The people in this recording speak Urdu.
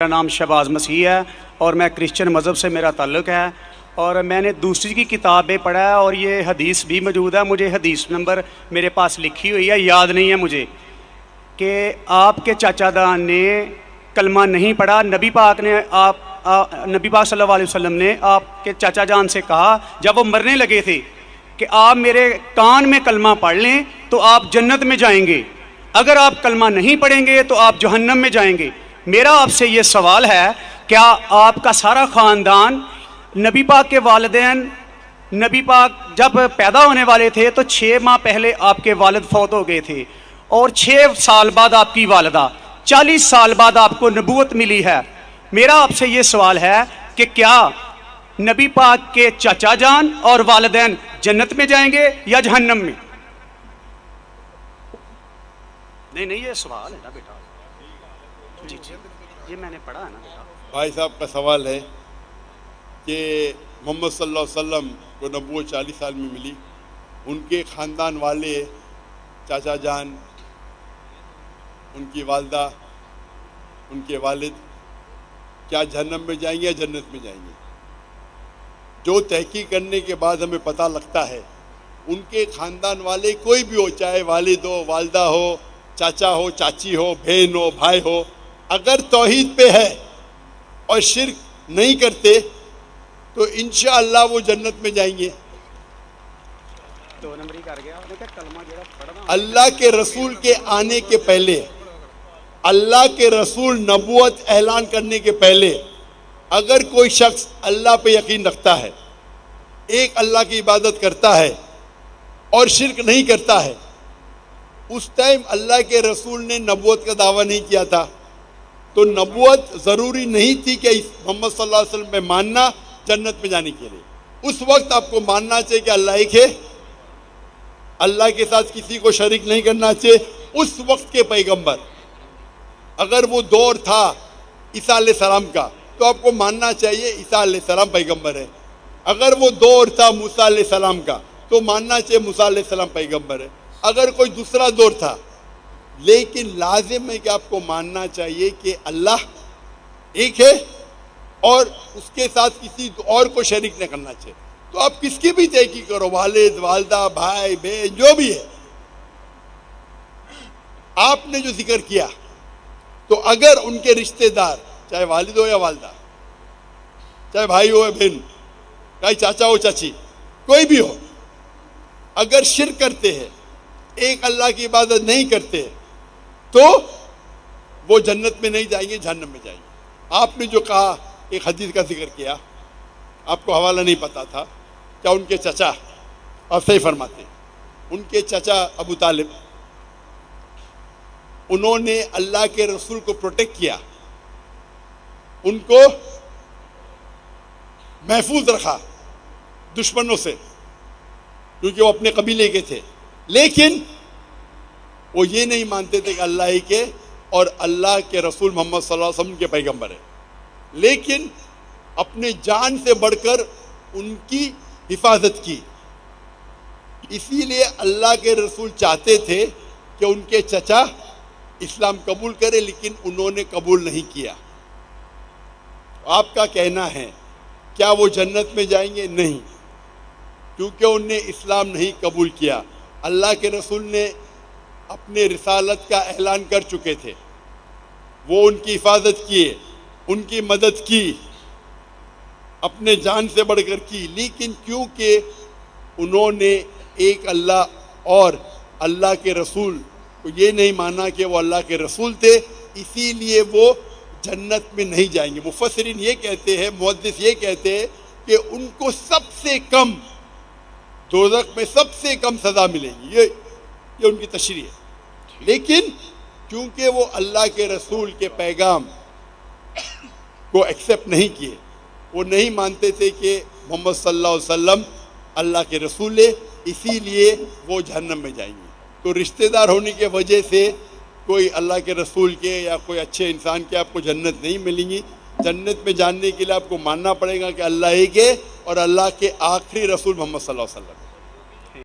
میرا نام شہباز مسیح ہے اور میں کرسچن مذہب سے میرا تعلق ہے، اور میں نے دوسری کی کتابیں پڑھا ہے اور یہ حدیث بھی موجود ہے. مجھے حدیث نمبر میرے پاس لکھی ہوئی ہے، یاد نہیں ہے مجھے، کہ آپ کے چاچا دان نے کلمہ نہیں پڑھا. نبی پاک صلی اللہ علیہ وسلم نے آپ کے چاچا جان سے کہا جب وہ مرنے لگے تھے کہ آپ میرے کان میں کلمہ پڑھ لیں تو آپ جنت میں جائیں گے، اگر آپ کلمہ نہیں پڑھیں گے تو آپ جہنم میں جائیں گے. میرا آپ سے یہ سوال ہے، کیا آپ کا سارا خاندان، نبی پاک کے والدین، نبی پاک جب پیدا ہونے والے تھے تو 6 ماہ پہلے آپ کے والد فوت ہو گئے تھے، اور 6 سال بعد آپ کی والدہ، 40 سال بعد آپ کو نبوت ملی ہے. میرا آپ سے یہ سوال ہے کہ کیا نبی پاک کے چاچا جان اور والدین جنت میں جائیں گے یا جہنم میں؟ نہیں یہ سوال ہے نا بیٹا. جی یہ میں نے پڑھا ہے نا بیٹا. بھائی صاحب کا سوال ہے کہ محمد صلی اللہ علیہ وسلم کو نبوت 40 سال میں ملی، ان کے خاندان والے، چاچا جان، ان کی والدہ، ان کے والد کیا جہنم میں جائیں گے یا جنت میں جائیں گے؟ جو تحقیق کرنے کے بعد ہمیں پتہ لگتا ہے، ان کے خاندان والے کوئی بھی ہو، چاہے والد ہو، والدہ ہو، چاچا ہو، چاچی ہو، بہن ہو، بھائی ہو، اگر توحید پہ ہے اور شرک نہیں کرتے تو انشاءاللہ وہ جنت میں جائیں گے. اللہ کے رسول کے آنے کے پہلے، اللہ کے رسول نبوت اعلان کرنے کے پہلے، اگر کوئی شخص اللہ پہ یقین رکھتا ہے، ایک اللہ کی عبادت کرتا ہے اور شرک نہیں کرتا ہے، اس ٹائم اللہ کے رسول نے نبوت کا دعویٰ نہیں کیا تھا، تو نبوت ضروری نہیں تھی کہ محمد صلی اللہ علیہ وسلم پہ ماننا جنت میں جانے کے لیے. اس وقت آپ کو ماننا چاہیے کہ اللہ ایک ہے، اللہ کے ساتھ کسی کو شریک نہیں کرنا چاہیے. اس وقت کے پیغمبر، اگر وہ دور تھا عیسیٰ علیہ السلام کا تو آپ کو ماننا چاہیے عیسیٰ علیہ السلام پیغمبر ہے. اگر وہ دور تھا موسیٰ علیہ السلام کا تو ماننا چاہیے موسیٰ علیہ السلام پیغمبر ہے. اگر کوئی دوسرا دور تھا، لیکن لازم ہے کہ آپ کو ماننا چاہیے کہ اللہ ایک ہے اور اس کے ساتھ کسی اور کو شریک نہیں کرنا چاہیے. تو آپ کس کی بھی تحقیق کرو، والد، والدہ، بھائی، بہن، جو بھی ہے، آپ نے جو ذکر کیا، تو اگر ان کے رشتہ دار، چاہے والد ہو یا والدہ، چاہے بھائی ہو یا بہن، چاہے چاچا ہو چاچی، کوئی بھی ہو، اگر شرک کرتے ہیں، ایک اللہ کی عبادت نہیں کرتے، تو وہ جنت میں نہیں جائیں گے، جہنم میں جائیں گے. آپ نے جو کہا، ایک حدیث کا ذکر کیا، آپ کو حوالہ نہیں پتا تھا، کیا ان کے چچا، آپ صحیح فرماتے ہیں، ان کے چچا ابو طالب، انہوں نے اللہ کے رسول کو پروٹیکٹ کیا، ان کو محفوظ رکھا دشمنوں سے، کیونکہ وہ اپنے قبیلے کے تھے. لیکن وہ یہ نہیں مانتے تھے کہ اللہ ہی کے اور اللہ کے رسول محمد صلی اللہ علیہ وسلم کے پیغمبر ہیں، لیکن اپنے جان سے بڑھ کر ان کی حفاظت کی. اسی لیے اللہ کے رسول چاہتے تھے کہ ان کے چچا اسلام قبول کرے، لیکن انہوں نے قبول نہیں کیا. آپ کا کہنا ہے کیا وہ جنت میں جائیں گے؟ نہیں، کیونکہ انہوں نے اسلام نہیں قبول کیا. اللہ کے رسول نے اپنے رسالت کا اعلان کر چکے تھے، وہ ان کی حفاظت کیے، ان کی مدد کی، اپنے جان سے بڑھ کر کی. لیکن کیونکہ انہوں نے ایک اللہ اور اللہ کے رسول کو یہ نہیں مانا کہ وہ اللہ کے رسول تھے، اسی لیے وہ جنت میں نہیں جائیں گے. مفسرین یہ کہتے ہیں، محدث یہ کہتے ہیں کہ ان کو سب سے کم دوزخ میں سب سے کم سزا ملے گی. یہ ان کی تشریح ہے. لیکن کیونکہ وہ اللہ کے رسول کے پیغام کو ایکسیپٹ نہیں کیے، وہ نہیں مانتے تھے کہ محمد صلی اللہ علیہ وسلم اللہ کے رسول ہے، اسی لیے وہ جہنم میں جائیں گے. تو رشتہ دار ہونے کی وجہ سے کوئی اللہ کے رسول کے یا کوئی اچھے انسان کے آپ کو جنت نہیں ملیں گی. جنت میں جاننے کے لیے آپ کو ماننا پڑے گا کہ اللہ ایک ہے اور اللہ کے آخری رسول محمد صلی اللہ علیہ وسلم.